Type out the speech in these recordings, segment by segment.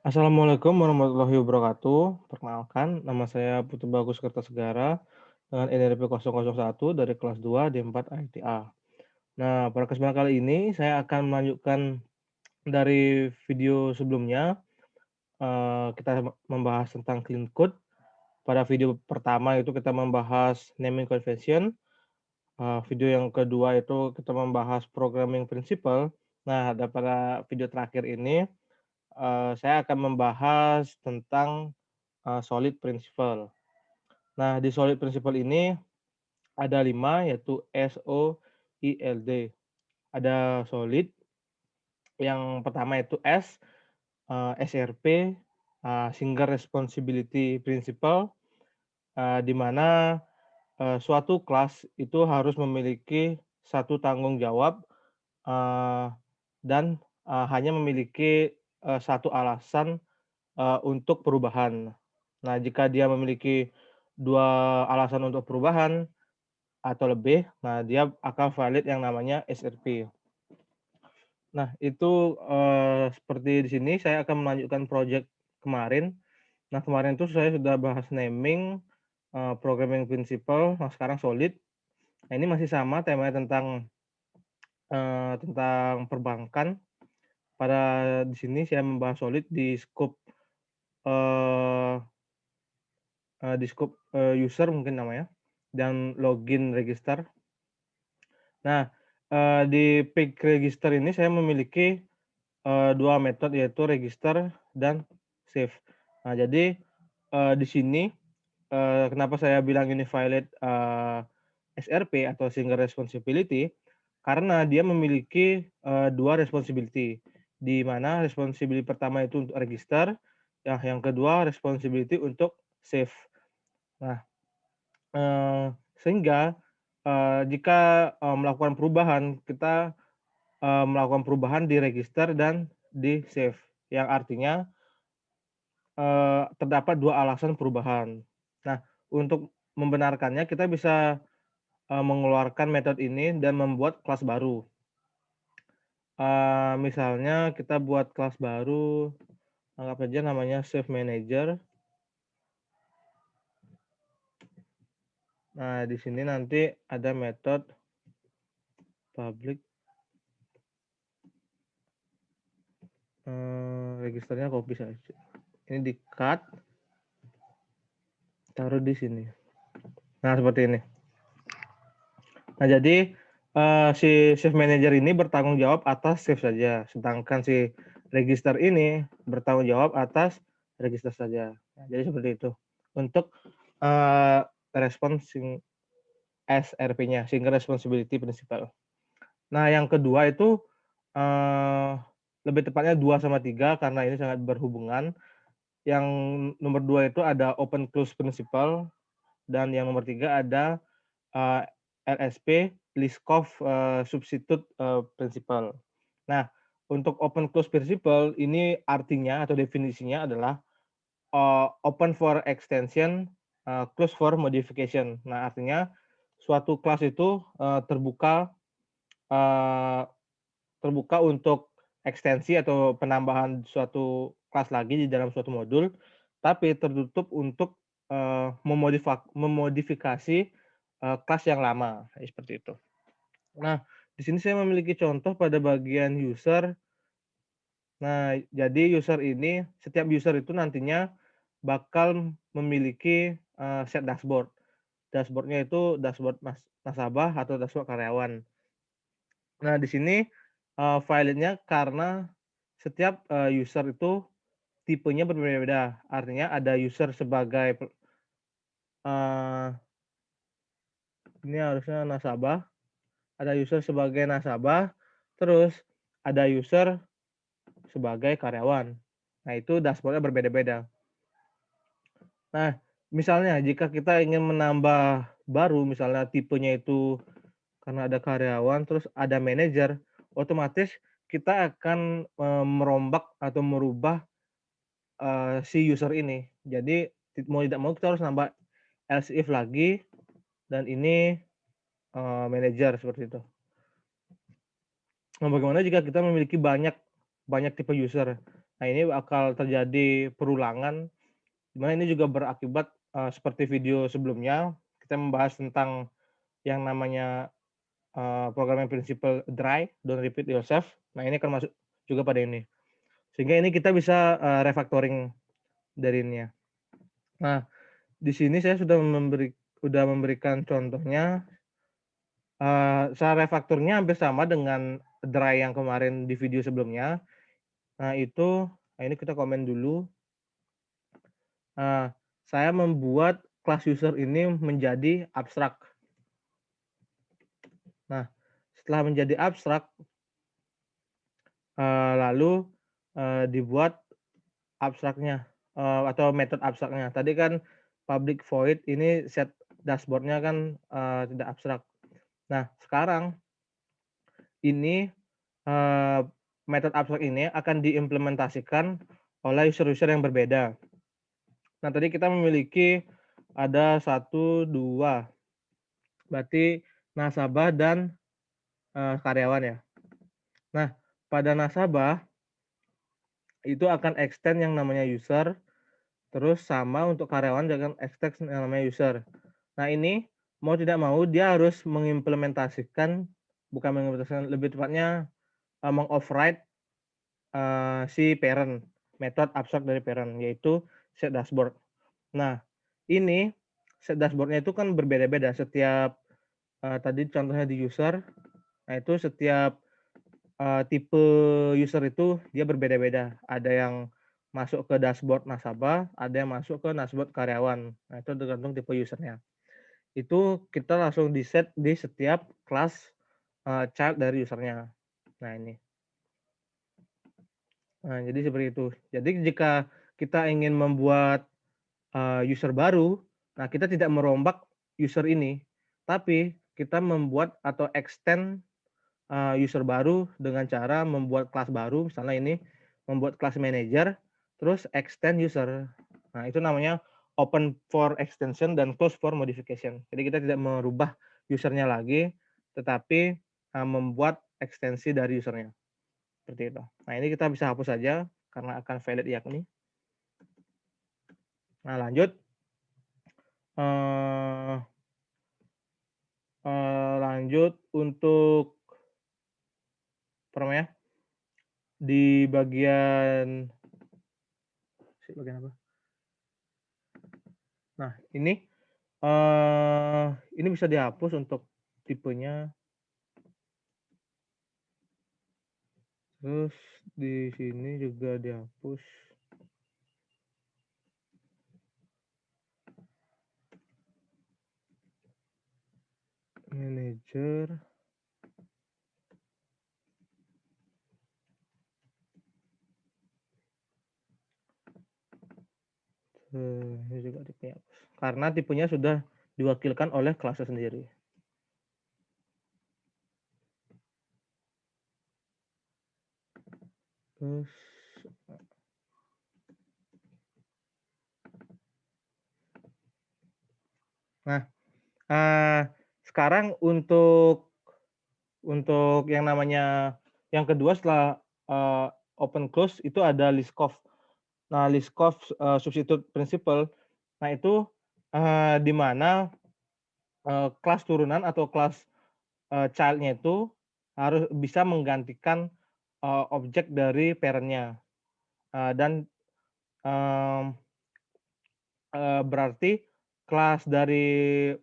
Assalamualaikum warahmatullahi wabarakatuh. Perkenalkan, nama saya Putu Bagus Kertasegara dengan NRP 001 dari kelas 2 D4 ITA. Nah, pada kesempatan kali ini saya akan melanjutkan dari video sebelumnya. Kita membahas tentang clean code. Pada video pertama itu kita membahas naming convention. Video yang kedua itu kita membahas programming principle. Nah, pada video terakhir ini saya akan membahas tentang solid principle. Nah, di solid principle ini ada 5 yaitu SOILD. Ada solid, yang pertama itu S, SRP, Single Responsibility Principle, di mana suatu kelas itu harus memiliki satu tanggung jawab eee, dan hanya memiliki satu alasan untuk perubahan. Nah, jika dia memiliki 2 alasan untuk perubahan atau lebih, nah dia akan valid yang namanya SRP. Nah, itu, seperti di sini saya akan melanjutkan project kemarin. Nah, kemarin itu saya sudah bahas naming, programming principle, nah sekarang solid. Nah, ini masih sama temanya tentang perbankan. Pada di sini saya membahas solid di scope, eee user mungkin namanya, dan login register. Nah, di page register ini saya memiliki, 2 metode yaitu register dan save. Nah, jadi, di sini, kenapa saya bilang ini valid, SRP atau single responsibility, karena dia memiliki, 2 responsibility, di mana responsibility pertama itu untuk register, yang kedua responsibility untuk save. Nah, sehingga, jika, melakukan perubahan, kita, melakukan perubahan di register dan di save, yang artinya, terdapat 2 alasan perubahan. Nah, untuk membenarkannya kita bisa, mengeluarkan metode ini dan membuat kelas baru. Misalnya kita buat kelas baru, anggap saja namanya save manager. Nah, di sini nanti ada metode public, registernya copy saja. Ini di-cut, taruh di sini. Nah, seperti ini. Nah, jadi, si save manager ini bertanggung jawab atas save saja, sedangkan si register ini bertanggung jawab atas register saja. Nah, jadi seperti itu untuk, respon SRP-nya, Single Responsibility Principle. Nah, yang kedua itu, eee, lebih tepatnya 2 sama 3 karena ini sangat berhubungan. Yang nomor 2 itu ada Open Close Principle dan yang nomor 3 ada, eee, LSP, Liskov, Substitute, Principle. Nah, untuk Open Close Principle ini artinya atau definisinya adalah, open for extension, close for modification. Nah, artinya suatu kelas itu, eee, terbuka untuk ekstensi atau penambahan suatu kelas lagi di dalam suatu modul, tapi tertutup untuk, memodifikasi, kelas yang lama, seperti itu. Nah, di sini saya memiliki contoh pada bagian user. Nah, jadi setiap user itu nantinya bakal memiliki, set dashboard. Dashboard-nya itu dashboard nasabah atau dashboard karyawan. Nah, di sini, valid-nya karena setiap, user itu tipenya berbeda-beda. Artinya ada user sebagai eee, ini harusnya nasabah, ada user sebagai nasabah, terus ada user sebagai karyawan. Nah, itu dashboard-nya berbeda-beda. Nah, misalnya jika kita ingin menambah baru, misalnya tipenya itu karena ada karyawan, terus ada manajer, otomatis kita akan, merombak atau merubah, si user ini. Jadi mau tidak mau kita harus nambah else if lagi dan ini, manajer seperti itu. Nah, bagaimana jika kita memiliki banyak banyak tipe user? Nah, ini bakal terjadi perulangan, di mana ini juga berakibat, seperti video sebelumnya, kita membahas tentang yang namanya, programming principle DRY, don't repeat yourself. Nah, ini akan masuk juga pada ini. Sehingga ini kita bisa, refactoring dari ini ya. Nah, di sini saya sudah memberikan contohnya, cara refaktornya hampir sama dengan DRY yang kemarin di video sebelumnya. Nah, ini kita komen dulu. Nah, saya membuat kelas user ini menjadi abstrak. Nah, setelah menjadi abstrak, lalu, dibuat abstraknya, atau metode abstraknya. Tadi kan public void ini set dashboard-nya kan, tidak abstrak. Nah, sekarang ini, metode abstrak ini akan diimplementasikan oleh user-user yang berbeda. Nah, tadi kita memiliki ada 1, 2, berarti nasabah dan, karyawan ya. Nah, pada nasabah itu akan extend yang namanya user, terus sama untuk karyawan dengan extend yang namanya user. Nah, ini mau tidak mau dia harus bukan mengimplementasikan, lebih tepatnya, meng-override, si parent, metode abstrak dari parent, yaitu set dashboard. Nah, ini set dashboard-nya itu kan berbeda-beda setiap, tadi contohnya di user, nah itu setiap, tipe user itu dia berbeda-beda. Ada yang masuk ke dashboard nasabah, ada yang masuk ke dashboard karyawan. Nah, itu tergantung tipe usernya. Itu kita langsung di-set di setiap kelas, child dari usernya. Nah, ini. Nah, jadi seperti itu. Jadi jika kita ingin membuat, user baru, nah kita tidak merombak user ini, tapi kita membuat atau extend, user baru dengan cara membuat kelas baru, misalnya ini, membuat kelas manager, terus extend user. Nah, itu namanya open for extension dan close for modification. Jadi kita tidak merubah usernya lagi, tetapi, membuat ekstensi dari usernya, seperti itu. Nah, ini kita bisa hapus saja karena akan valid yakni. Nah, lanjut, eee lanjut untuk apa namanya, di bagian apa? Nah, ini bisa dihapus untuk tipenya, terus di sini juga dihapus manager, ini juga dihapus, karena tipenya sudah diwakilkan oleh kelasnya sendiri. Terus, nah, sekarang untuk yang kedua setelah, open close itu ada Liskov. Nah, Liskov, substitute principle, nah itu, di mana, kelas turunan atau kelas, child-nya itu harus bisa menggantikan, objek dari parent-nya, dan, mmm, berarti kelas dari,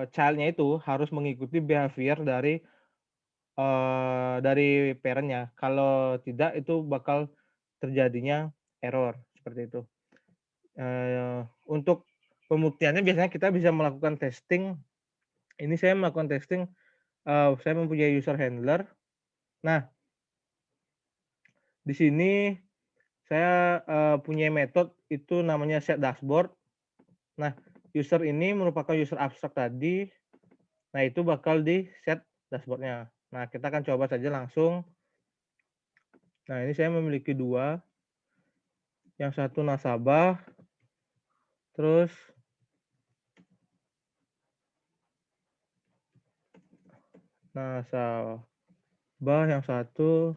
child-nya itu harus mengikuti behavior dari parent-nya. Kalau tidak itu bakal terjadinya error, seperti itu. Untuk pembuktiannya biasanya kita bisa melakukan testing, ini saya melakukan testing, saya mempunyai user handler. Nah, di sini saya, punya metode itu namanya set dashboard. Nah, user ini merupakan user abstrak tadi, nah itu bakal di-set dashboard-nya. Nah, kita akan coba saja langsung. Nah, ini saya memiliki 2, yang satu nasabah, terus nasabah yang satu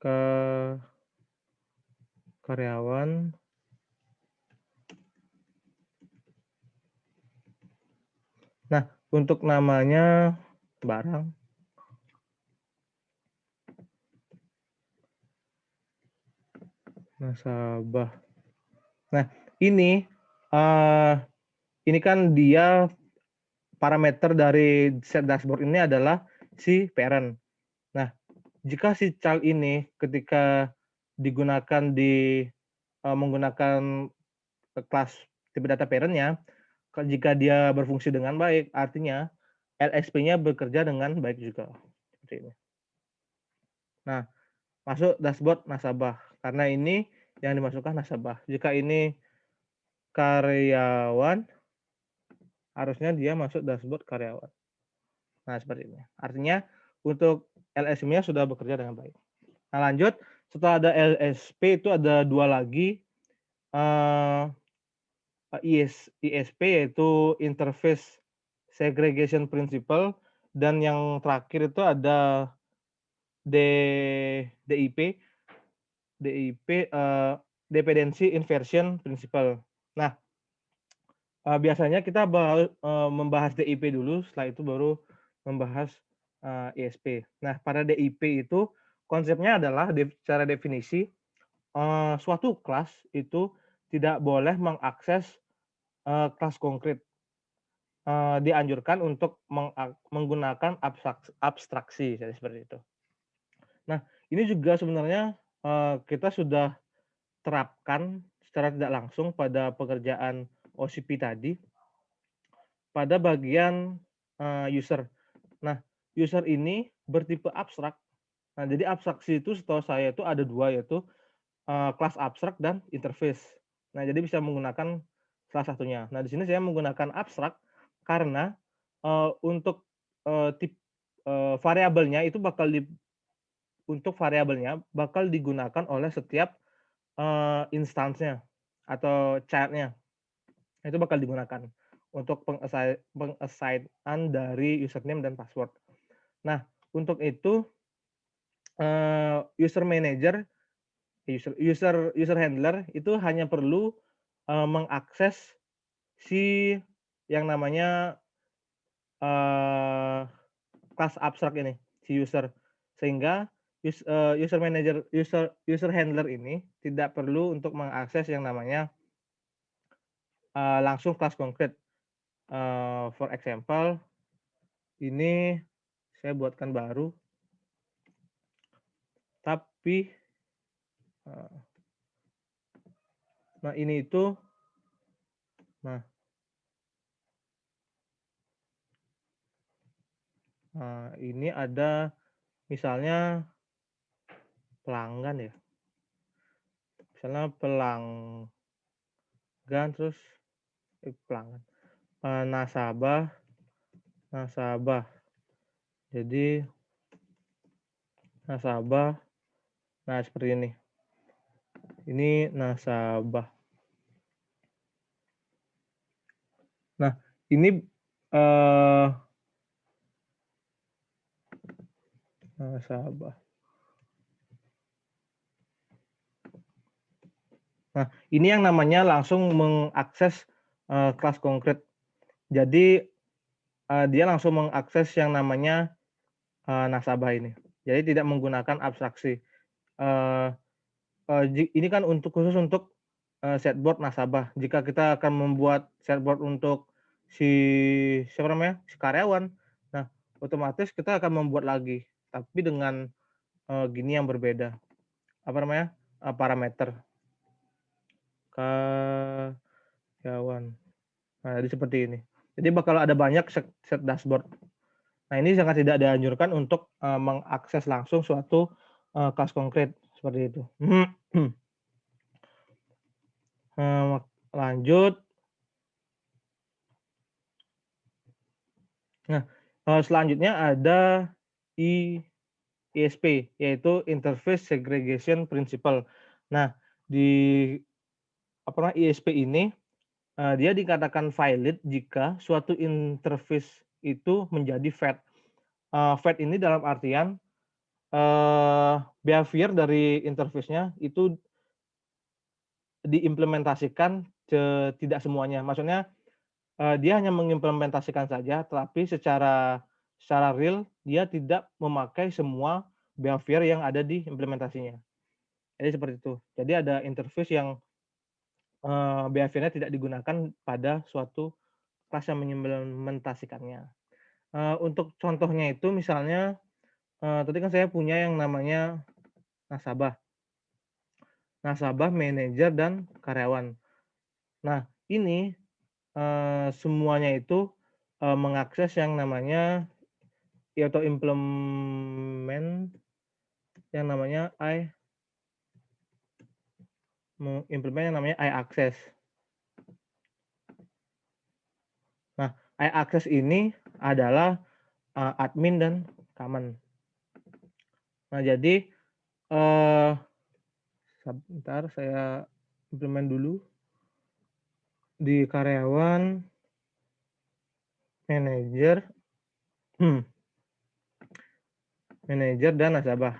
ke karyawan. Nah, untuk namanya barang. Nasabah. Nah, ini ini kan dia parameter dari set dashboard ini adalah si parent. Nah, jika si child ini ketika digunakan menggunakan kelas tipe data parent-nya, jika dia berfungsi dengan baik, artinya LSP-nya bekerja dengan baik juga. Seperti ini. Nah, masuk dashboard nasabah. Karena ini yang dimasukkan nasabah. Jika ini karyawan, harusnya dia masuk dashboard karyawan. Nah, seperti ini. Artinya untuk LSP-nya sudah bekerja dengan baik. Nah, lanjut. Setelah ada LSP itu ada dua lagi ISP, yaitu Interface Segregation Principle, dan yang terakhir itu ada DIP, Dependency Inversion Principle. Nah, biasanya kita membahas DIP dulu, setelah itu baru membahas ISP. Nah, pada DIP itu konsepnya adalah secara definisi suatu kelas itu tidak boleh mengakses kelas konkret. Dianjurkan untuk menggunakan abstraksi, seperti itu. Nah, ini juga sebenarnya kita sudah terapkan secara tidak langsung pada pekerjaan OCP tadi pada bagian user. Nah, user ini bertipe abstrak. Nah, jadi abstraksi itu setahu saya itu ada dua, yaitu kelas abstrak dan interface. Nah, jadi bisa menggunakan salah satunya. Nah, di sini saya menggunakan abstrak karena untuk variabelnya itu untuk variabelnya bakal digunakan oleh setiap instansnya atau child-nya. Itu bakal digunakan untuk peng-assign-an dari username dan password. Nah, untuk itu user manager, user handler itu hanya perlu mengakses si yang namanya kelas abstrak ini, si user. Sehingga user handler ini tidak perlu untuk mengakses yang namanya langsung kelas konkret. For example, ini saya buatkan baru, tapi nah ini itu, nah ini ada misalnya pelanggan ya, misalnya pelanggan terus pelanggan nasabah, jadi nasabah, nah seperti ini nasabah. Nah, ini nasabah. Nah, ini yang namanya langsung mengakses kelas konkret. Jadi dia langsung mengakses yang namanya nasabah ini. Jadi tidak menggunakan abstraksi. Ini kan khusus untuk setboard nasabah. Jika kita akan membuat setboard untuk si karyawan, nah otomatis kita akan membuat lagi, tapi dengan gini yang berbeda. Parameter karyawan. Nah, jadi seperti ini. Jadi bakal ada banyak set dashboard. Nah, ini sangat tidak dianjurkan untuk mengakses langsung suatu kelas konkret seperti itu. Lanjut. Nah, selanjutnya ada ISP, yaitu Interface Segregation Principle. Nah, di ISP ini dia dikatakan valid jika suatu interface itu menjadi fat. Fat ini dalam artian behavior dari interface-nya itu diimplementasikan tidak semuanya. Maksudnya, dia hanya mengimplementasikan saja, tapi secara real dia tidak memakai semua behavior yang ada di implementasinya. Jadi seperti itu. Jadi ada interface yang, behavior-nya tidak digunakan pada suatu kelas yang mengimplementasikannya. Untuk contohnya itu misalnya, tadi kan saya punya yang namanya nasabah. Nasabah, manajer, dan karyawan. Nah, ini, semuanya itu, mengakses yang namanya atau implement yang namanya mengimplement yang namanya iAccess. Nah, iAccess ini adalah, admin dan common. Nah, jadi, eee, sebentar saya implement dulu di karyawan, manajer, manajer dan nasabah.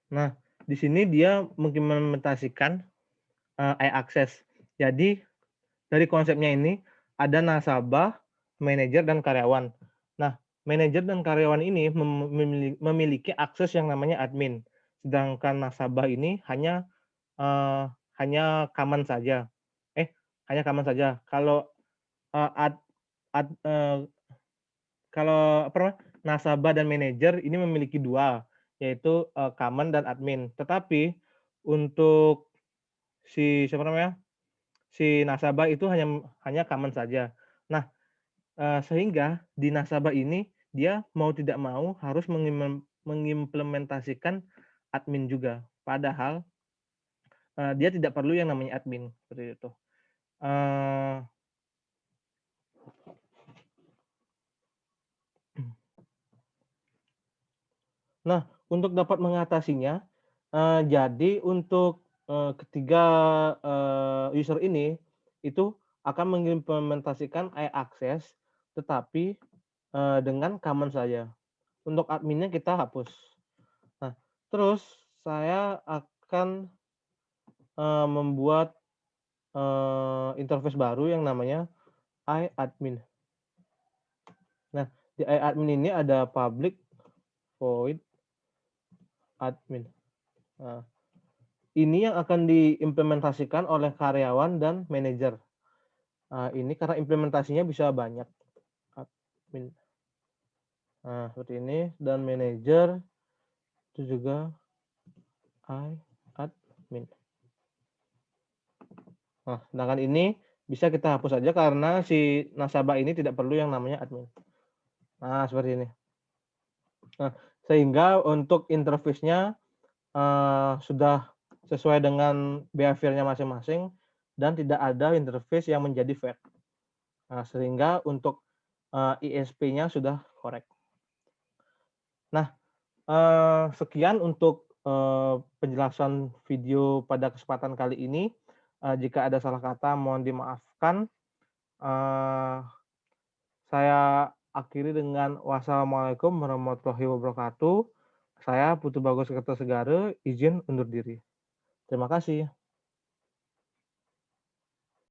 Nah, di sini dia mengimplementasikan, iAccess. Jadi dari konsepnya ini ada nasabah, manajer, dan karyawan. Nah, manajer dan karyawan ini memiliki akses yang namanya admin, sedangkan nasabah ini hanya common saja. Hanya common saja. Eee, ad ad eee, kalau apa namanya, nasabah dan manajer ini memiliki 2, yaitu, common dan admin. Tetapi untuk siapa namanya, si nasabah itu hanya common saja. Nah, sehingga di nasabah ini dia mau tidak mau harus mengimplementasikan admin juga. Padahal, dia tidak perlu yang namanya admin, seperti itu. Eee, nah, untuk dapat mengatasinya, jadi untuk, ketiga, user ini, itu akan mengimplementasikan iAccess, tetapi, dengan common saja. Untuk adminnya kita hapus. Nah, terus saya akan, membuat, interface baru yang namanya iAdmin. Nah, di iAdmin ini ada public void admin. Nah, ini yang akan diimplementasikan oleh karyawan dan manajer. Ini karena implementasinya bisa banyak, admin. Nah, seperti ini dan manajer itu juga iAdmin. Nah, sedangkan ini bisa kita hapus saja karena si nasabah ini tidak perlu yang namanya admin. Nah, seperti ini. Nah, sehingga untuk interface-nya, sudah sesuai dengan behavior-nya masing-masing dan tidak ada interface yang menjadi fake. Nah, sehingga untuk, ISP-nya sudah correct. Nah, sekian untuk, penjelasan video pada kesempatan kali ini. Jika ada salah kata mohon dimaafkan. Eee, saya akhiri dengan wassalamualaikum warahmatullahi wabarakatuh. Saya Putu Bagus Kertosegara, izin undur diri. Terima kasih.